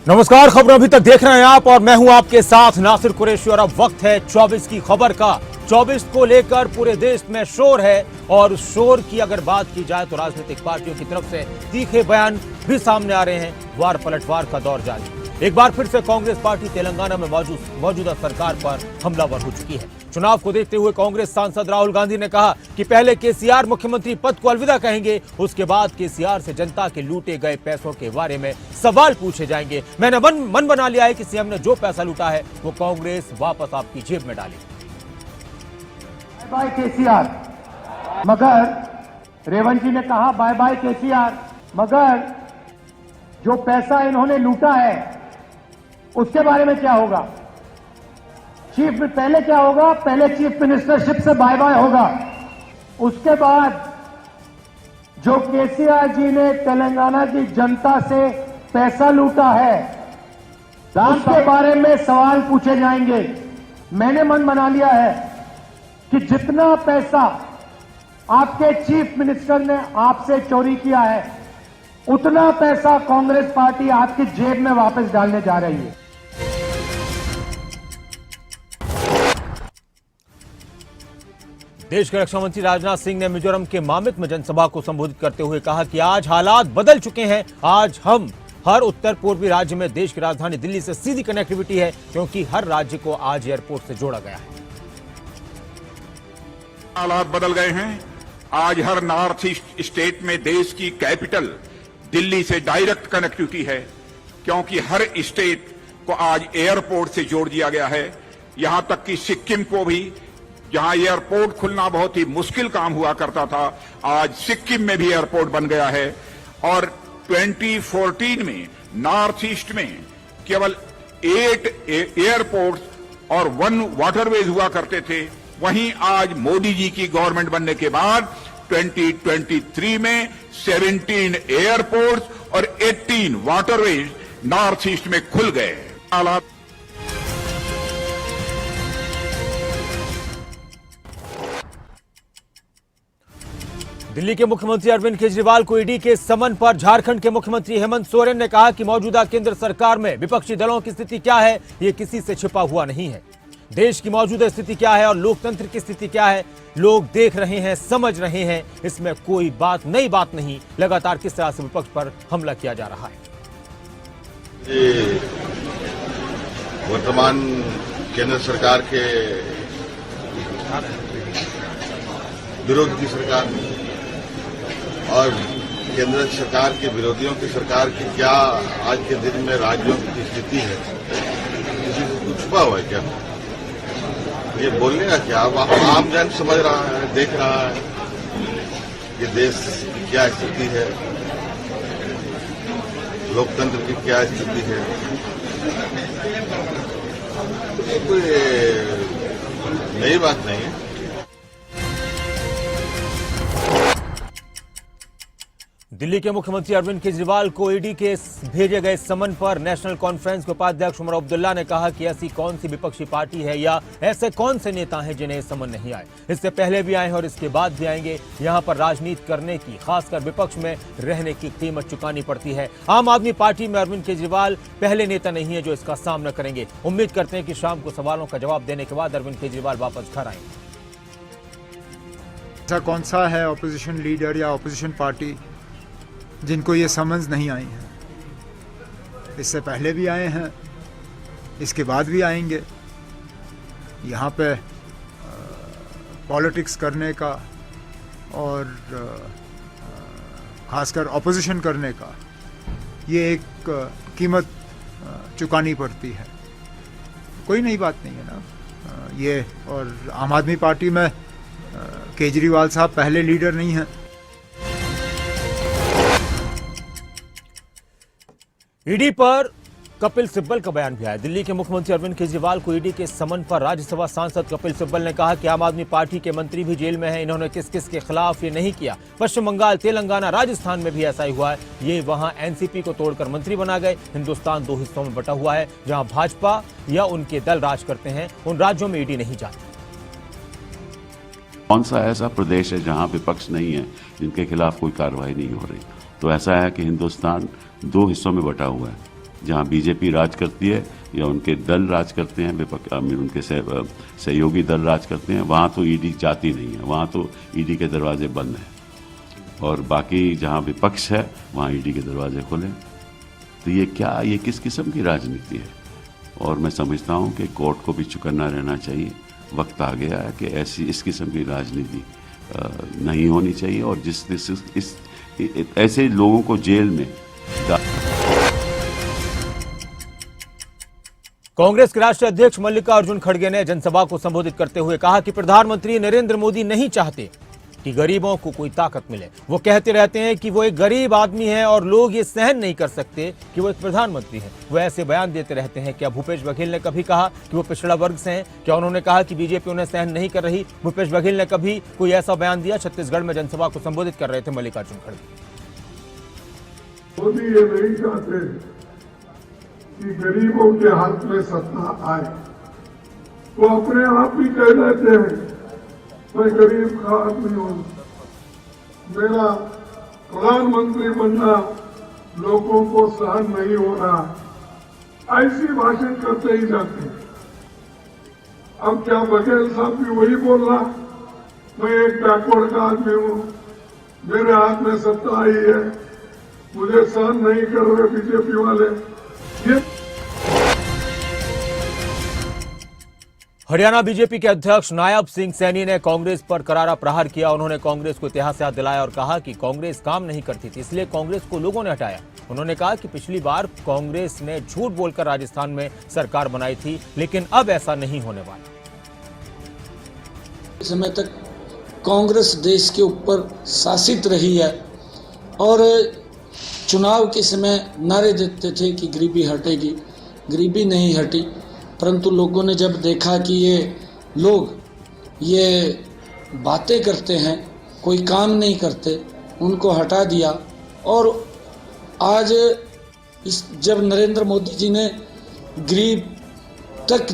नमस्कार, खबर अभी तक देख रहे हैं आप और मैं हूं आपके साथ नासिर कुरैशी और अब वक्त है 24 की खबर का। 24 को लेकर पूरे देश में शोर है और शोर की अगर बात की जाए तो राजनीतिक पार्टियों की तरफ से तीखे बयान भी सामने आ रहे हैं। वार पलटवार का दौर जारी। एक बार फिर से कांग्रेस पार्टी तेलंगाना में मौजूदा सरकार पर हमलावर हो चुकी है। चुनाव को देखते हुए कांग्रेस सांसद राहुल गांधी ने कहा कि पहले केसीआर मुख्यमंत्री पद को अलविदा कहेंगे, उसके बाद केसीआर से जनता के लूटे गए पैसों के बारे में सवाल पूछे जाएंगे। मैंने मन बना लिया है कि सीएम ने जो पैसा लूटा है वो कांग्रेस वापस आपकी जेब में डाले। बाय बाय केसीआर, मगर रेवंत जी ने कहा बाय बाय केसीआर, मगर जो पैसा इन्होंने लूटा है उसके बारे में क्या होगा? चीफ में पहले क्या होगा? पहले चीफ मिनिस्टरशिप से बाय बाय होगा। उसके बाद जो केसीआर जी ने तेलंगाना की जनता से पैसा लूटा है उसके बारे में सवाल पूछे जाएंगे। मैंने मन बना लिया है कि जितना पैसा आपके चीफ मिनिस्टर ने आपसे चोरी किया है उतना पैसा कांग्रेस पार्टी आपकी जेब में वापस डालने जा रही है। देश के रक्षा मंत्री राजनाथ सिंह ने मिजोरम के मामित में जनसभा को संबोधित करते हुए कहा कि आज हालात बदल चुके हैं। आज हम हर उत्तर पूर्वी राज्य में देश की राजधानी दिल्ली से सीधी कनेक्टिविटी है, क्योंकि हर राज्य को आज एयरपोर्ट से जोड़ा गया है। हालात बदल गए हैं। आज हर नॉर्थ ईस्ट स्टेट में देश की कैपिटल दिल्ली से डायरेक्ट कनेक्टिविटी है, क्योंकि हर स्टेट को आज एयरपोर्ट से जोड़ दिया गया है। यहां तक कि सिक्किम को भी, जहां एयरपोर्ट खुलना बहुत ही मुश्किल काम हुआ करता था, आज सिक्किम में भी एयरपोर्ट बन गया है। और 2014 में नॉर्थ ईस्ट में केवल 8 एयरपोर्ट्स और 1 वाटरवेज हुआ करते थे, वहीं आज मोदी जी की गवर्नमेंट बनने के बाद 2023 में 17 एयरपोर्ट्स और 18 वाटरवेज नॉर्थ ईस्ट में खुल गए। हालात दिल्ली के मुख्यमंत्री अरविंद केजरीवाल को ईडी के समन पर झारखंड के मुख्यमंत्री हेमंत सोरेन ने कहा कि मौजूदा केंद्र सरकार में विपक्षी दलों की स्थिति क्या है, ये किसी से छिपा हुआ नहीं है। देश की मौजूदा स्थिति क्या है और लोकतंत्र की स्थिति क्या है, लोग देख रहे हैं, समझ रहे हैं। इसमें कोई नई बात नहीं। लगातार किस तरह से विपक्ष पर हमला किया जा रहा है। वर्तमान केंद्र सरकार के विरोध की सरकार और केंद्र सरकार के विरोधियों की सरकार की क्या आज के दिन में राज्यों की स्थिति है, किसी को कुछ छुपा हुआ है क्या? ये बोलने का क्या? आम जन समझ रहा है, देख रहा है कि देश की क्या स्थिति है, लोकतंत्र की क्या स्थिति है। ये कोई नई बात नहीं है। दिल्ली के मुख्यमंत्री अरविंद केजरीवाल को ईडी के भेजे गए समन पर नेशनल कॉन्फ्रेंस के उपाध्यक्ष उमर अब्दुल्ला ने कहा कि ऐसी कौन सी विपक्षी पार्टी है या ऐसे कौन से नेता हैं जिन्हें समन नहीं आए। इससे पहले भी आए हैं और इसके बाद भी आएंगे। यहां पर राजनीति करने की, खासकर विपक्ष में रहने की कीमत चुकानी पड़ती है। आम आदमी पार्टी में अरविंद केजरीवाल पहले नेता नहीं है जो इसका सामना करेंगे। उम्मीद करते हैं कि शाम को सवालों का जवाब देने के बाद अरविंद केजरीवाल वापस घर आएंगे। ऐसा कौन सा है ऑपोजिशन लीडर या ऑपोजिशन पार्टी जिनको ये समझ नहीं आई है? इससे पहले भी आए हैं, इसके बाद भी आएंगे। यहाँ पे पॉलिटिक्स करने का और खासकर ऑपोजिशन करने का ये एक कीमत चुकानी पड़ती है। कोई नई बात नहीं है ना ये। और आम आदमी पार्टी में केजरीवाल साहब पहले लीडर नहीं हैं। ईडी पर कपिल सिब्बल का बयान भी आया। दिल्ली के मुख्यमंत्री अरविंद केजरीवाल को ईडी के समन पर राज्यसभा सांसद कपिल सिब्बल ने कहा कि आम आदमी पार्टी के मंत्री भी जेल में हैं। इन्होंने किस किस के खिलाफ ये नहीं किया। पश्चिम बंगाल, तेलंगाना, राजस्थान में भी ऐसा ही हुआ है। ये वहां एनसीपी को तोड़कर मंत्री बना गए। हिंदुस्तान 2 हिस्सों में बटा हुआ है। जहां भाजपा या उनके दल राज करते हैं, उन राज्यों में ईडी नहीं जाती। कौन सा ऐसा प्रदेश है जहां विपक्ष नहीं है, जिनके खिलाफ कोई कार्रवाई नहीं हो रही? तो ऐसा है कि हिंदुस्तान 2 हिस्सों में बटा हुआ है। जहाँ बीजेपी राज करती है या उनके दल राज करते हैं, उनके सहयोगी दल राज करते हैं, वहाँ तो ईडी जाती नहीं है, वहाँ तो ईडी के दरवाजे बंद हैं। और बाकी जहाँ विपक्ष है वहाँ ईडी के दरवाजे खुले। तो ये किस किस्म की राजनीति है? और मैं समझता हूँ कि कोर्ट को भी चुकन्ना रहना चाहिए। वक्त आ गया है कि इस किस्म की राजनीति नहीं होनी चाहिए, और ऐसे लोगों को जेल में कांग्रेस के राष्ट्रीय अध्यक्ष मल्लिकार्जुन खड़गे ने जनसभा को संबोधित करते हुए कहा कि प्रधानमंत्री नरेंद्र मोदी नहीं चाहते कि गरीबों को कोई ताकत मिले। वो कहते रहते हैं कि वो एक गरीब आदमी है और लोग ये सहन नहीं कर सकते कि वो एक प्रधानमंत्री हैं। वो ऐसे बयान देते रहते हैं। क्या भूपेश बघेल ने कभी कहा कि वो पिछड़ा वर्ग से हैं? क्या उन्होंने कहा कि बीजेपी उन्हें सहन नहीं कर रही? भूपेश बघेल ने कभी कोई ऐसा बयान दिया? छत्तीसगढ़ में जनसभा को संबोधित कर रहे थे मल्लिकार्जुन खड़गे। मोदी ये नहीं चाहते कि गरीबों के हाथ में सत्ता आए। वो अपने आप ही कह देते हैं मैं गरीब का आदमी हूं, मेरा प्रधानमंत्री बनना लोगों को सहन नहीं हो रहा। ऐसी भाषण करते ही जाते हैं। अब क्या बघेल साहब भी वही बोल रहा, मैं एक बैकवर्ड का आदमी हूं, मेरे हाथ में सत्ता आई है, मुझे सहन नहीं कर रहे बीजेपी वाले। ये हरियाणा बीजेपी के अध्यक्ष नायब सिंह सैनी ने कांग्रेस पर करारा प्रहार किया। उन्होंने कांग्रेस को इतिहास याद दिलाया और कहा कि कांग्रेस काम नहीं करती थी, इसलिए कांग्रेस को लोगों ने हटाया। उन्होंने कहा कि पिछली बार कांग्रेस ने झूठ बोलकर राजस्थान में सरकार बनाई थी, लेकिन अब ऐसा नहीं होने वाला। समय तक कांग्रेस देश के ऊपर शासित रही है और चुनाव के समय नारे देते थे कि गरीबी हटेगी, गरीबी नहीं हटी। परंतु लोगों ने जब देखा कि ये लोग ये बातें करते हैं, कोई काम नहीं करते, उनको हटा दिया। और आज जब नरेंद्र मोदी जी ने गरीब तक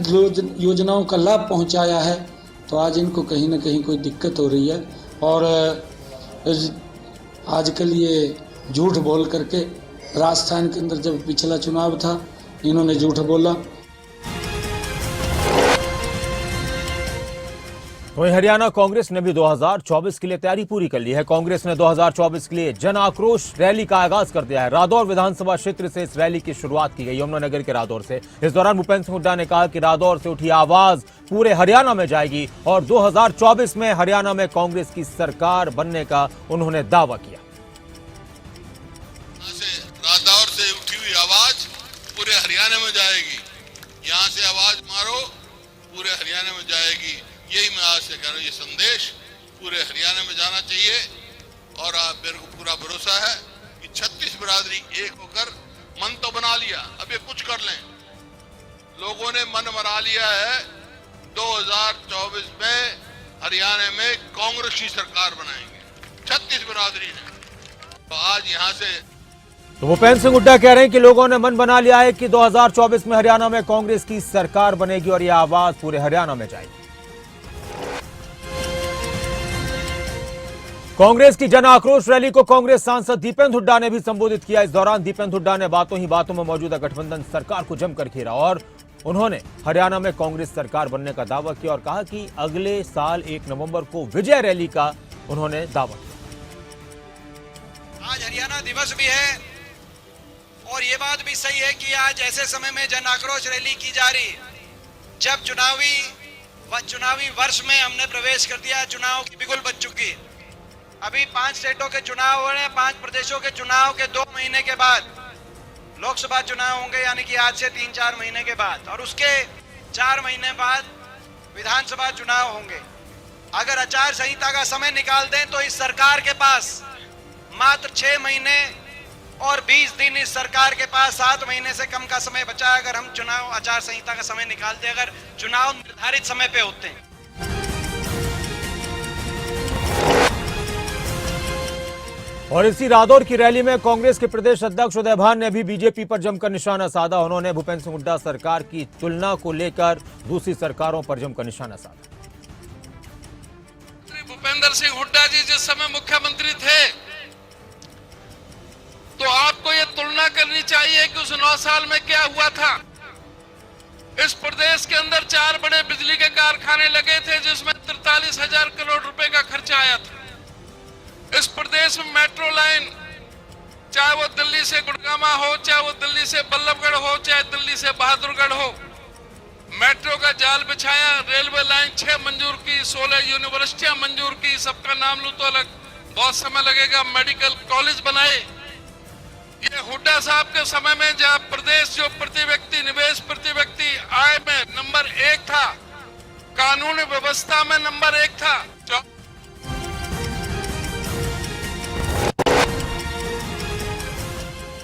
योजनाओं का लाभ पहुंचाया है, तो आज इनको कहीं ना कहीं कोई दिक्कत हो रही है। और आजकल ये झूठ बोल करके, राजस्थान के अंदर जब पिछला चुनाव था इन्होंने झूठ बोला। वहीं हरियाणा कांग्रेस ने भी 2024 के लिए तैयारी पूरी कर ली है। कांग्रेस ने 2024 के लिए जन आक्रोश रैली का आगाज कर दिया है। रादौर विधानसभा क्षेत्र से इस रैली की शुरुआत की गई, यमुनानगर के रादौर से। इस दौरान भूपेंद्र सिंह हुड्डा ने कहा कि रादौर से उठी आवाज पूरे हरियाणा में जाएगी और 2024 में हरियाणा में कांग्रेस की सरकार बनने का उन्होंने दावा किया। रादौर से उठी हुई आवाज पूरे हरियाणा में जाएगी। यहाँ से आवाज मारो, पूरे हरियाणा में जाएगी। यही मैं आज से कह रहा हूँ, ये संदेश पूरे हरियाणा में जाना चाहिए। और मेरे को पूरा भरोसा है कि 36 बिरादरी एक होकर मन तो बना लिया, अब ये कुछ कर लें। लोगों ने मन बना लिया है 2024 में हरियाणा में कांग्रेस की सरकार बनाएंगे 36 बिरादरी ने। तो आज यहाँ से तो भूपेंद्र सिंह हुड्डा कह रहे हैं कि लोगों ने मन बना लिया है कि 2024 में हरियाणा में कांग्रेस की सरकार बनेगी और यह आवाज पूरे हरियाणा में जाएगी। कांग्रेस की जन आक्रोश रैली को कांग्रेस सांसद दीपेंद्र हुड्डा ने भी संबोधित किया। इस दौरान दीपेंद्र हुड्डा ने बातों ही बातों में मौजूदा गठबंधन सरकार को जमकर घेरा और उन्होंने हरियाणा में कांग्रेस सरकार बनने का दावा किया और कहा कि अगले साल 1 नवंबर को विजय रैली का उन्होंने दावा किया। आज हरियाणा दिवस भी है और ये बात भी सही है कि आज ऐसे समय में जन आक्रोश रैली की जा रही है जब चुनावी वर्ष में हमने प्रवेश कर दिया। चुनाव की बिगुल बज चुकी है। अभी 5 स्टेटों के चुनाव हो रहे हैं। 5 प्रदेशों के चुनाव के 2 महीने के बाद लोकसभा चुनाव होंगे, यानी कि आज से 3-4 महीने के बाद, और उसके 4 महीने बाद विधानसभा चुनाव होंगे। अगर आचार संहिता का समय निकाल दें तो इस सरकार के पास मात्र 6 महीने और 20 दिन, इस सरकार के पास 7 महीने से कम का समय बचा है। अगर हम चुनाव आचार संहिता का समय निकालते, अगर चुनाव निर्धारित समय पे होते हैं। और इसी रादौर की रैली में कांग्रेस के प्रदेश अध्यक्ष उदय भान ने भी बीजेपी पर जमकर निशाना साधा। उन्होंने भूपेंद्र सिंह हुड्डा सरकार की तुलना को लेकर दूसरी सरकारों पर जमकर निशाना साधा। भूपेंद्र सिंह हुड्डा जी जिस समय मुख्यमंत्री थे तो आपको ये तुलना करनी चाहिए कि उस 9 साल में क्या हुआ था। इस प्रदेश के अंदर 4 बड़े बिजली के कारखाने लगे थे जिसमें 43,000 करोड़ रुपए का खर्चा आया था। इस प्रदेश में मेट्रो लाइन, चाहे वो दिल्ली से गुड़गामा हो, चाहे वो दिल्ली से बल्लभगढ़ हो, चाहे दिल्ली से बहादुरगढ़ हो, मेट्रो का जाल बिछाया। रेलवे लाइन 6 मंजूर की, 16 यूनिवर्सिटियां मंजूर की, सबका नाम लूं तो अलग बहुत समय लगेगा। मेडिकल कॉलेज बनाए। ये हुड्डा साहब के समय में जहां प्रदेश जो प्रति व्यक्ति निवेश, प्रति व्यक्ति आय में नंबर 1 था, कानून व्यवस्था में नंबर 1 था।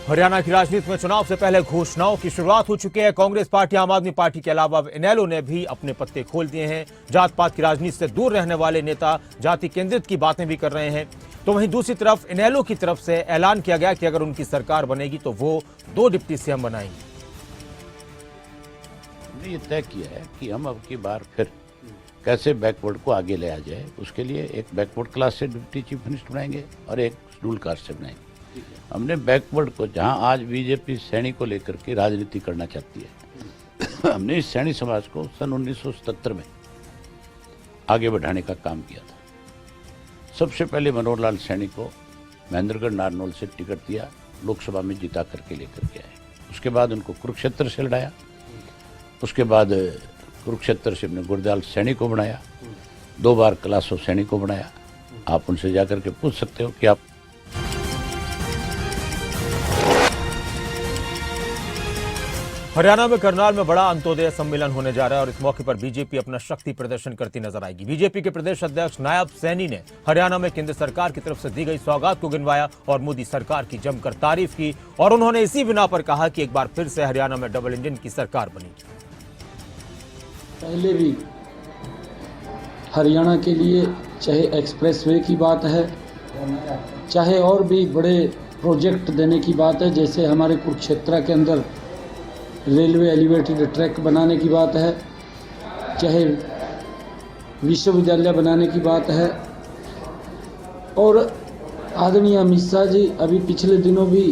हरियाणा की राजनीति में चुनाव से पहले घोषणाओं की शुरुआत हो चुकी है। कांग्रेस पार्टी, आम आदमी पार्टी के अलावा इनेलो ने भी अपने पत्ते खोल दिए हैं। जात पात की राजनीति से दूर रहने वाले नेता जाति केंद्रित की बातें भी कर रहे हैं। तो वहीं दूसरी तरफ इनेलो की तरफ से ऐलान किया गया कि अगर उनकी सरकार बनेगी तो वो 2 डिप्टी सीएम बनाएंगे। हमने ये तय किया है कि हम अब की बार फिर कैसे बैकवर्ड को आगे ले आ जाए, उसके लिए एक बैकवर्ड क्लास से डिप्टी चीफ मिनिस्टर बनाएंगे और एक शेड्यूल कास्ट से बनाएंगे। हमने बैकवर्ड को, जहां आज बीजेपी सैनी को लेकर के राजनीति करना चाहती है, हमने इस सैनी समाज को सन 1977 में आगे बढ़ाने का काम किया था। सबसे पहले मनोहर लाल सैनी को महेंद्रगढ़ नारनौल से टिकट दिया, लोकसभा में जिता करके लेकर के आए। उसके बाद उनको कुरुक्षेत्र से लड़ाया, उसके बाद कुरुक्षेत्र से हमने गुरदयाल सैनी को बनाया, 2 बार कलासो सैनी को बनाया। आप उनसे जाकर के पूछ सकते हो कि आप हरियाणा में करनाल में बड़ा अंत्योदय सम्मेलन होने जा रहा है और इस मौके पर बीजेपी अपना शक्ति प्रदर्शन करती नजर आएगी। बीजेपी के प्रदेश अध्यक्ष नायब सैनी ने हरियाणा में केंद्र सरकार की तरफ से दी गई सौगात को गिनवाया और मोदी सरकार की जमकर तारीफ की और उन्होंने इसी बिना पर कहा कि एक बार फिर से हरियाणा में डबल इंजन की सरकार बनेगी। पहले भी हरियाणा के लिए चाहे एक्सप्रेसवे की बात है, चाहे और भी बड़े प्रोजेक्ट देने की बात है, जैसे हमारे कुरुक्षेत्र के अंदर रेलवे एलिवेटेड ट्रैक बनाने की बात है, चाहे विश्वविद्यालय बनाने की बात है। और आदरणीय अमित शाह जी अभी पिछले दिनों भी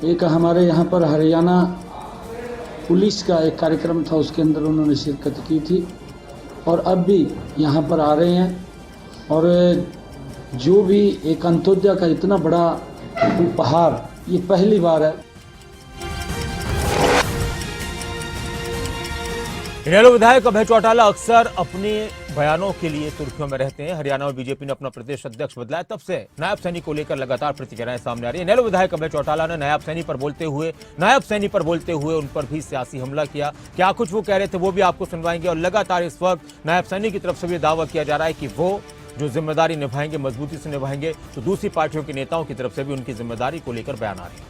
एक हमारे यहाँ पर हरियाणा पुलिस का एक कार्यक्रम था, उसके अंदर उन्होंने शिरकत की थी और अब भी यहाँ पर आ रहे हैं। और जो भी एक अंत्योदय का इतना बड़ा उपहार ये पहली बार है। इनेलो विधायक अभय चौटाला अक्सर अपने बयानों के लिए सुर्खियों में रहते हैं। हरियाणा में बीजेपी ने अपना प्रदेश अध्यक्ष बदला, तब से नायब सैनी को लेकर लगातार प्रतिक्रियाएं सामने आ रही है। इनेलो विधायक अभय चौटाला ने नायब सैनी पर बोलते हुए उन पर भी सियासी हमला किया। क्या कुछ वो कह रहे थे वो भी आपको सुनवाएंगे। और लगातार इस वक्त नायब सैनी की तरफ से भी दावा किया जा रहा है कि वो जो जिम्मेदारी निभाएंगे मजबूती से निभाएंगे, तो दूसरी पार्टियों के नेताओं की तरफ से भी उनकी जिम्मेदारी को लेकर बयान आ रहे हैं।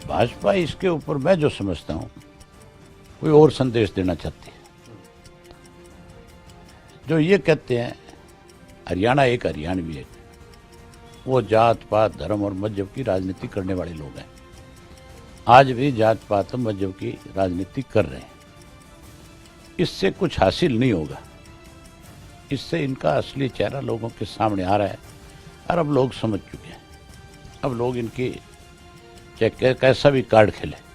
भाजपा इसके ऊपर मैं जो समझता हूँ कोई और संदेश देना चाहती है। जो ये कहते हैं हरियाणा एक हरियाणवी है, वो जात पात धर्म और मजहब की राजनीति करने वाले लोग हैं। आज भी जात पात और मजहब की राजनीति कर रहे हैं। इससे कुछ हासिल नहीं होगा। इससे इनका असली चेहरा लोगों के सामने आ रहा है और अब लोग समझ चुके हैं। अब लोग इनकी चाहे कैसा भी कार्ड खेले।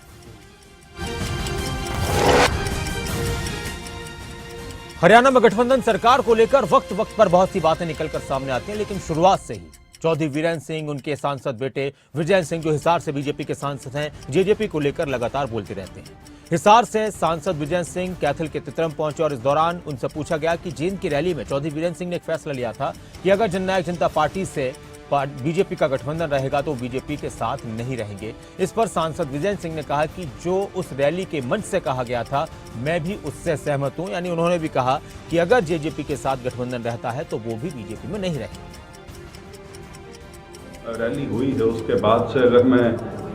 हरियाणा में गठबंधन सरकार को लेकर वक्त वक्त पर बहुत सी बातें निकलकर सामने आती हैं, लेकिन शुरुआत से ही चौधरी वीरेंद्र सिंह, उनके सांसद बेटे विजय सिंह जो हिसार से बीजेपी के सांसद हैं, जेजेपी को लेकर लगातार बोलते रहते हैं। हिसार से सांसद विजय सिंह कैथल के तितरम पहुंचे और इस दौरान उनसे पूछा गया कि जींद की रैली में चौधरी वीरेंद्र सिंह ने एक फैसला लिया था कि अगर जननायक जनता पार्टी से बीजेपी का गठबंधन रहेगा तो बीजेपी के साथ नहीं रहेंगे। इस पर सांसद विजय सिंह ने कहा कि जो उस रैली के मंच से कहा गया था मैं भी उससे सहमत हूं। यानी उन्होंने भी कहा कि अगर जेजेपी के साथ गठबंधन रहता है तो वो भी बीजेपी में नहीं रहेंगे। रैली हुई है उसके बाद से अगर मैं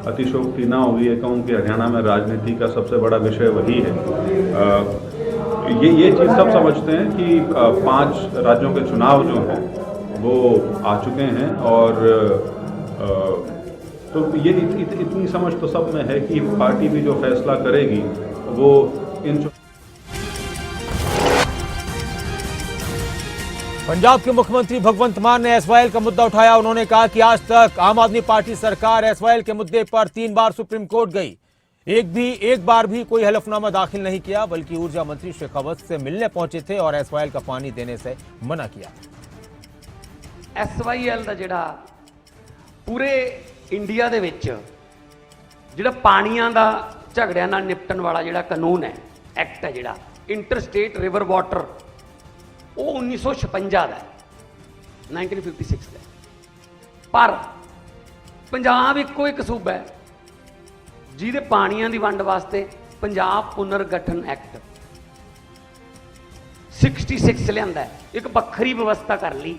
अतिशोक्ति ना हुई है कहूँ कि हरियाणा में राजनीति का सबसे बड़ा विषय वही है। ये चीज़ सब समझते हैं कि 5 राज्यों के चुनाव जो हैं वो आ चुके हैं और तो ये इतनी समझ तो सब में है कि पार्टी भी जो फैसला करेगी वो इन पंजाब के मुख्यमंत्री भगवंत मान ने एसवाईएल का मुद्दा उठाया। उन्होंने कहा कि आज तक आम आदमी पार्टी सरकार एसवाईएल के मुद्दे पर 3 बार सुप्रीम कोर्ट गई, एक बार भी कोई हलफनामा दाखिल नहीं किया, बल्कि ऊर्जा मंत्री शेखावत से मिलने पहुंचे थे और एसवाईएल का पानी देने से मना किया। एसवाईएल का जिहड़ा पूरे इंडिया दे विच जिहड़ा पानियां दा झगड़ियां नाल निपटन वाला जिहड़ा कानून है, एक्ट है, जिहड़ा इंटर स्टेट रिवर वाटर, वो 1956 का है, 1956 का। पर पंजाब इक्को एक सूबा है जिहदे पानियां दी वंड वास्ते पंजाब पुनर्गठन एक्ट 66 लिआंदा है, एक वक्खरी व्यवस्था कर ली।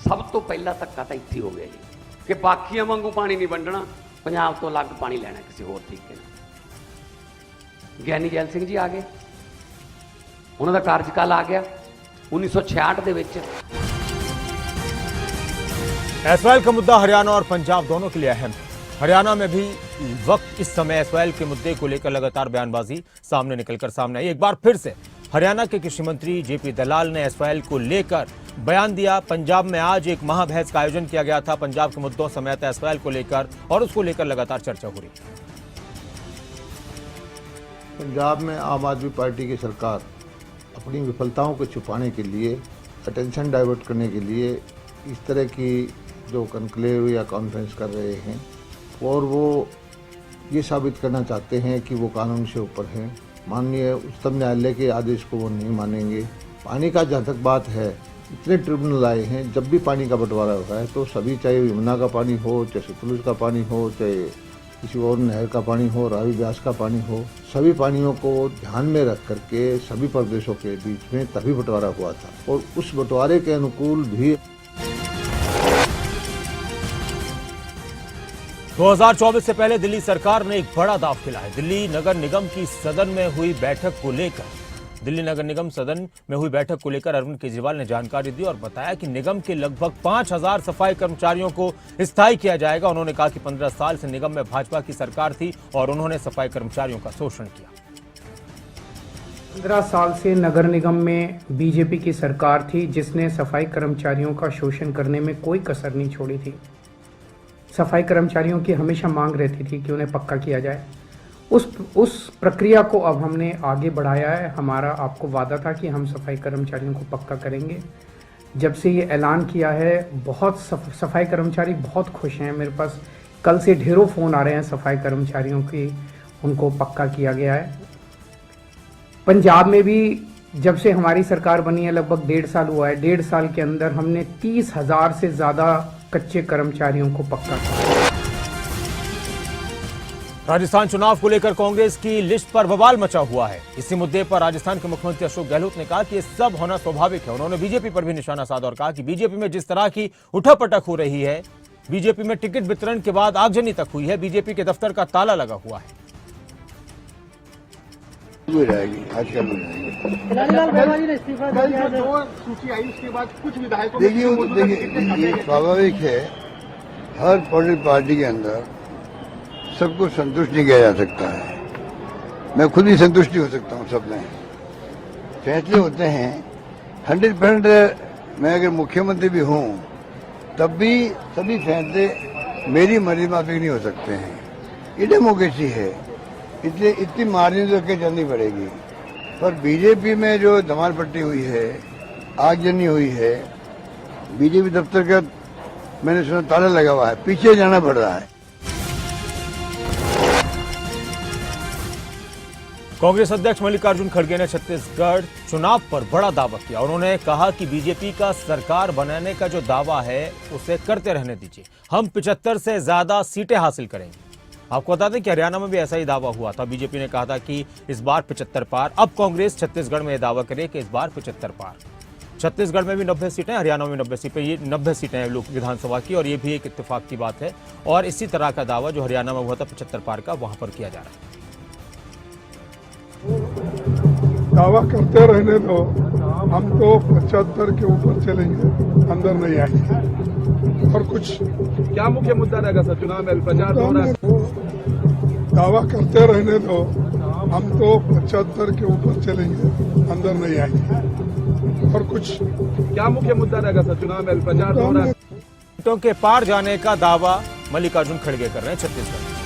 सब तो पहला धक्का तो इत्थे हो गया जी कि बाकियां वांगू पानी नहीं वंडना, पंजाब तो अलग पानी लेना किसी होर तरीके नाल। ज्ञानी जैल सिंह जी आ गए, उन्होंने कार्यकाल आ गया 1966 दे विच। एसवाईएल का मुद्दा हरियाणा और पंजाब दोनों के लिए अहम है। हरियाणा में भी वक्त इस समय एसवाईएल के मुद्दे को लेकर लगातार बयानबाजी सामने निकलकर सामने आई। एक बार फिर से हरियाणा के कृषि मंत्री जेपी दलाल ने एसवाईएल को लेकर बयान दिया। पंजाब में आज एक महाबहस का आयोजन किया गया था पंजाब के मुद्दों समेत एसवाईएल को लेकर, और उसको लेकर लगातार चर्चा हो रही है। पंजाब में आम आदमी पार्टी की सरकार अपनी विफलताओं को छुपाने के लिए, अटेंशन डाइवर्ट करने के लिए इस तरह की जो कॉन्क्लेव या कॉन्फ्रेंस कर रहे हैं, और वो ये साबित करना चाहते हैं कि वो कानून से ऊपर हैं। माननीय उच्चतम न्यायालय के आदेश को वो नहीं मानेंगे। पानी का जहाँ तक बात है, इतने ट्रिब्यूनल आए हैं, जब भी पानी का बंटवारा होता है तो सभी, चाहे यमुना का पानी हो, चाहे सतलुज का पानी हो, चाहे किसी और नहर का पानी हो, रावी व्यास का पानी हो, सभी पानियों को ध्यान में रख करके सभी प्रदेशों के बीच में तभी बंटवारा हुआ था, और उस बंटवारे के अनुकूल भी 2024 से पहले दिल्ली सरकार ने एक बड़ा दांव खेला है। दिल्ली नगर निगम की सदन में हुई बैठक को लेकर अरविंद केजरीवाल ने जानकारी दी और बताया कि निगम के लगभग 5000 सफाई कर्मचारियों को स्थायी किया जाएगा। उन्होंने कहा कि 15 साल से निगम में भाजपा की सरकार थी और उन्होंने सफाई कर्मचारियों का शोषण किया। 15 साल से नगर निगम में बीजेपी की सरकार थी, जिसने सफाई कर्मचारियों का शोषण करने में कोई कसर नहीं छोड़ी थी। सफाई कर्मचारियों की हमेशा मांग रहती थी कि उन्हें पक्का किया जाए। उस प्रक्रिया को अब हमने आगे बढ़ाया है। हमारा आपको वादा था कि हम सफाई कर्मचारियों को पक्का करेंगे। जब से ये ऐलान किया है, बहुत सफाई कर्मचारी बहुत खुश हैं। मेरे पास कल से ढेरों फ़ोन आ रहे हैं सफाई कर्मचारियों की, उनको पक्का किया गया है। पंजाब में भी जब से हमारी सरकार बनी है लगभग 1.5 साल हुआ है। 1.5 साल के अंदर हमने 30,000 से ज़्यादा कच्चे कर्मचारियों को पक्का किया। राजस्थान चुनाव को लेकर कांग्रेस की लिस्ट पर बवाल मचा हुआ है। इसी मुद्दे पर राजस्थान के मुख्यमंत्री अशोक गहलोत ने कहा कि ये सब होना स्वाभाविक है। उन्होंने बीजेपी पर भी निशाना साधा और कहा कि बीजेपी में जिस तरह की उठापटक हो रही है, बीजेपी में टिकट वितरण के बाद आगजनी तक हुई है, बीजेपी के दफ्तर का ताला लगा हुआ है। देखिए, स्वाभाविक है, हर पॉलिटिकल पार्टी के अंदर सबको संतुष्ट नहीं किया जा सकता है। मैं खुद ही संतुष्ट हो सकता हूँ। सब में फैसले होते हैं 100%। मैं अगर मुख्यमंत्री भी हूँ तब भी सभी फैसले मेरी मर्जी माफिक नहीं हो सकते हैं। ये डेमोक्रेसी है, इसलिए इतनी मार्जिन रख के चलनी पड़ेगी। पर बीजेपी में जो धमाल पट्टी हुई है, आगजनी हुई है, बीजेपी दफ्तर का मैंने सुना ताला लगा हुआ है, पीछे जाना पड़ रहा है। कांग्रेस अध्यक्ष मल्लिकार्जुन खड़गे ने छत्तीसगढ़ चुनाव पर बड़ा दावा किया। उन्होंने कहा कि बीजेपी का सरकार बनाने का जो दावा है उसे करते रहने दीजिए, हम 75 से ज्यादा सीटें हासिल करेंगे। आपको बता दें कि हरियाणा में भी ऐसा ही दावा हुआ था। बीजेपी ने कहा था कि इस बार 75 पार। अब कांग्रेस छत्तीसगढ़ में यह दावा करे कि इस बार 75 पार। छत्तीसगढ़ में भी 90 सीटें, हरियाणा में 90 सीटें, ये 90 सीटें हैं लोक विधानसभा की, और ये भी एक इत्तेफाक की बात है। और इसी तरह का दावा जो हरियाणा में हुआ था 75 पार का, वहां पर किया जा रहा है। दावा करते रहने दो, हम तो 75 के ऊपर चलेंगे, अंदर नहीं आएंगे। और कुछ क्या मुख्य मुद्दा रहेगा सर चुनाव में? प्रचार दावा करते रहने दो, हम तो 75 के ऊपर चलेंगे, अंदर नहीं आएंगे। और कुछ क्या मुख्य मुद्दा रहेगा सर चुनाव में? प्रचार दौरान सीटों के पार जाने का दावा मल्लिकार्जुन खड़गे कर रहे हैं छत्तीसगढ़।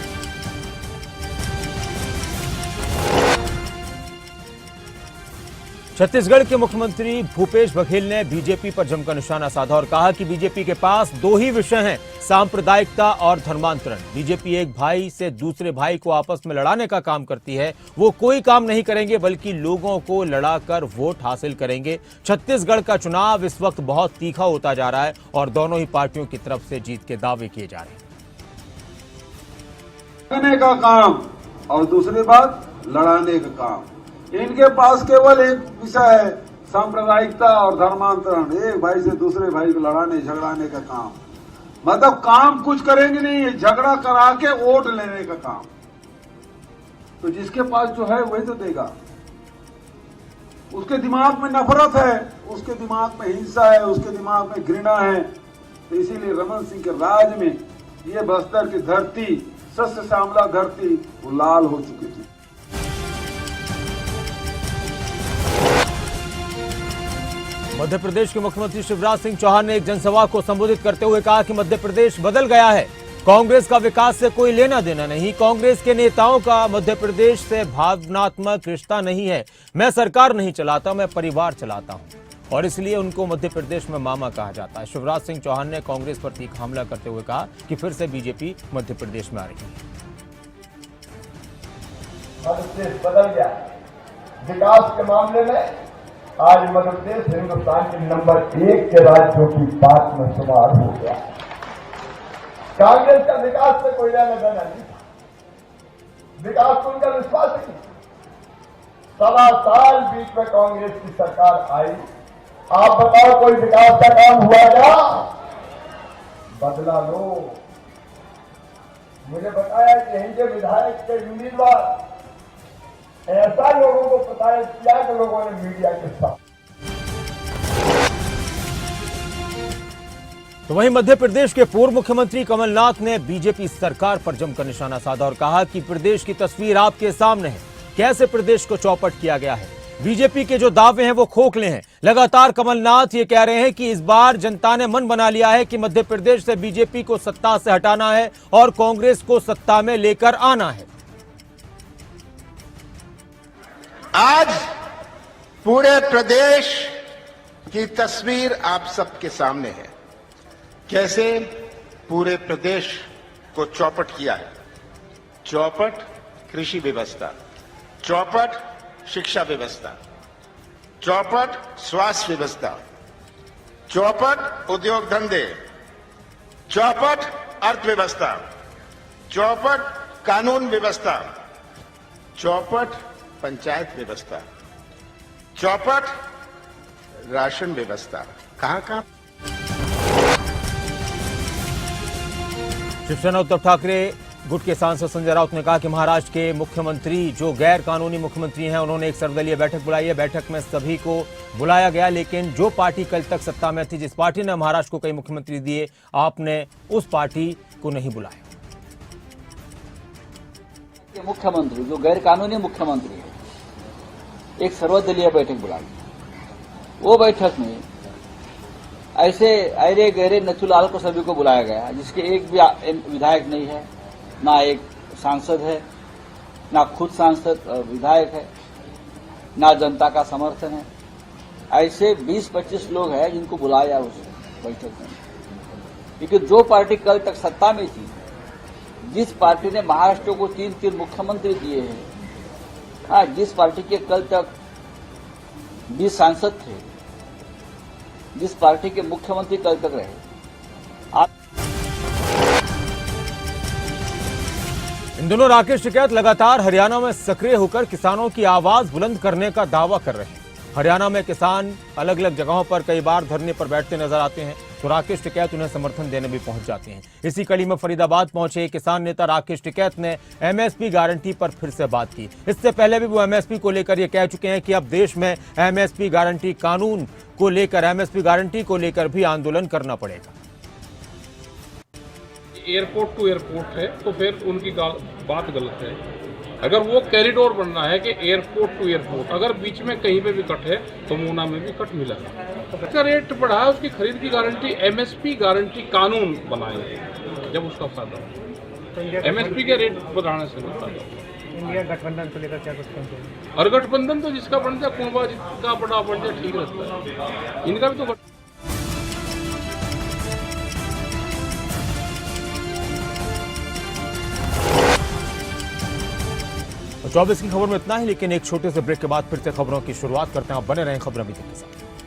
छत्तीसगढ़ के मुख्यमंत्री भूपेश बघेल ने बीजेपी पर जमकर निशाना साधा और कहा कि बीजेपी के पास दो ही विषय हैं, सांप्रदायिकता और धर्मांतरण। बीजेपी एक भाई से दूसरे भाई को आपस में लड़ाने का काम करती है। वो कोई काम नहीं करेंगे बल्कि लोगों को लड़ाकर वोट हासिल करेंगे। छत्तीसगढ़ का चुनाव इस वक्त बहुत तीखा होता जा रहा है और दोनों ही पार्टियों की तरफ से जीत के दावे किए जा रहे हैं। का काम और दूसरी बात लड़ाने का काम। इनके पास केवल एक विषय है, सांप्रदायिकता और धर्मांतरण। एक भाई से दूसरे भाई को लड़ाने झगड़ाने का काम, मतलब काम कुछ करेंगे नहीं, झगड़ा करा के वोट लेने का काम। तो जिसके पास जो है वही तो देगा। उसके दिमाग में नफरत है, उसके दिमाग में हिंसा है, उसके दिमाग में घृणा है। तो इसीलिए रमन सिंह के राज में ये बस्तर की धरती, सस्य श्यामला धरती, वो लाल हो चुकी थी। मध्य प्रदेश के मुख्यमंत्री शिवराज सिंह चौहान ने एक जनसभा को संबोधित करते हुए कहा कि मध्य प्रदेश बदल गया है, कांग्रेस का विकास से कोई लेना देना नहीं। कांग्रेस के नेताओं का मध्य प्रदेश से भावनात्मक रिश्ता नहीं है। मैं सरकार नहीं चलाता, मैं परिवार चलाता हूं और इसलिए उनको मध्य प्रदेश में मामा कहा जाता है। शिवराज सिंह चौहान ने कांग्रेस पर तीखा हमला करते हुए कहा कि फिर से बीजेपी मध्य प्रदेश में आ रही है। मध्य प्रदेश बदल गया विकास के मामले में। आज मध्य प्रदेश हिंदुस्तान के नंबर 1 के राज्यों की बात में शुमार हो गया। कांग्रेस का विकास से कोई लेना देना नहीं था, विकास को उनका विश्वास नहीं। 7 साल बीच में कांग्रेस की सरकार आई, आप बताओ कोई विकास का काम हुआ क्या? बदला लो। मुझे बताया कि यहीं के विधायक के उम्मीदवार ऐसा लोगों को प्रताड़ित किया कि लोगों ने मीडिया के साथ। तो वहीं मध्य प्रदेश के पूर्व मुख्यमंत्री कमलनाथ ने बीजेपी सरकार पर जमकर निशाना साधा और कहा कि प्रदेश की तस्वीर आपके सामने है, कैसे प्रदेश को चौपट किया गया है। बीजेपी के जो दावे हैं वो खोखले हैं। लगातार कमलनाथ ये कह रहे हैं कि इस बार जनता ने मन बना लिया है कि मध्य प्रदेश से बीजेपी को सत्ता से हटाना है और कांग्रेस को सत्ता में लेकर आना है। आज पूरे प्रदेश की तस्वीर आप सबके सामने है, कैसे पूरे प्रदेश को चौपट किया है। चौपट कृषि व्यवस्था, चौपट शिक्षा व्यवस्था, चौपट स्वास्थ्य व्यवस्था, चौपट उद्योग धंधे, चौपट अर्थव्यवस्था, चौपट कानून व्यवस्था, चौपट पंचायत व्यवस्था, चौपट राशन व्यवस्था। कहां शिवसेना उद्धव ठाकरे गुट के सांसद संजय राउत ने कहा कि महाराष्ट्र के मुख्यमंत्री जो गैर कानूनी मुख्यमंत्री हैं, उन्होंने एक सर्वदलीय बैठक बुलाई है। बैठक में सभी को बुलाया गया, लेकिन जो पार्टी कल तक सत्ता में थी, जिस पार्टी ने महाराष्ट्र को कई मुख्यमंत्री दिए, आपने उस पार्टी को नहीं बुलाया। मुख्यमंत्री जो गैर कानूनी मुख्यमंत्री है, एक सर्वदलीय बैठक बुलाई। वो बैठक में ऐसे अरे गहरे नथुलाल को सभी को बुलाया गया, जिसके एक भी विधायक नहीं है, ना एक सांसद है, ना खुद सांसद विधायक है, ना जनता का समर्थन है। ऐसे 20-25 लोग हैं जिनको बुलाया उस बैठक में। क्योंकि जो पार्टी कल तक सत्ता में थी, जिस पार्टी ने महाराष्ट्र को 3 मुख्यमंत्री दिए हैं, हाँ, जिस पार्टी के कल तक 20 सांसद थे, जिस पार्टी के मुख्यमंत्री कल तक रहे, इन दोनों राकेश टिकैत लगातार हरियाणा में सक्रिय होकर किसानों की आवाज बुलंद करने का दावा कर रहे हैं। हरियाणा में किसान अलग अलग जगहों पर कई बार धरने पर बैठते नजर आते हैं, तो राकेश टिकैत उन्हें समर्थन देने भी पहुंच जाते हैं। इसी कड़ी में फरीदाबाद पहुंचे किसान नेता राकेश टिकैत ने एमएसपी गारंटी पर फिर से बात की। इससे पहले भी वो एमएसपी को लेकर ये कह चुके हैं कि अब देश में एमएसपी गारंटी कानून को लेकर, एमएसपी गारंटी को लेकर भी आंदोलन करना पड़ेगा। एयरपोर्ट टू एयरपोर्ट है, तो फिर उनकी बात गलत है। अगर वो कॉरिडोर बनना है कि एयरपोर्ट टू एयरपोर्ट, अगर बीच में कहीं पे भी कट है तो मूना में भी कट मिलेगा। उसका रेट बढ़ा, उसकी खरीद की गारंटी, एमएसपी गारंटी कानून बनाए जब उसका फायदा हो। एमएसपी के रेट बढ़ाने से नहीं फायदा होगा। इंडिया गठबंधन को लेकर क्या कुछ कहेंगे? और गठबंधन तो जिसका बन जाए, कुंभा जिसका बड़ा बन जाए, ठीक लगता है। इनका भी तो 24 की खबर में इतना ही, लेकिन एक छोटे से ब्रेक के बाद फिर से खबरों की शुरुआत करते हैं। आप बने रहें खबर अभी तक के साथ।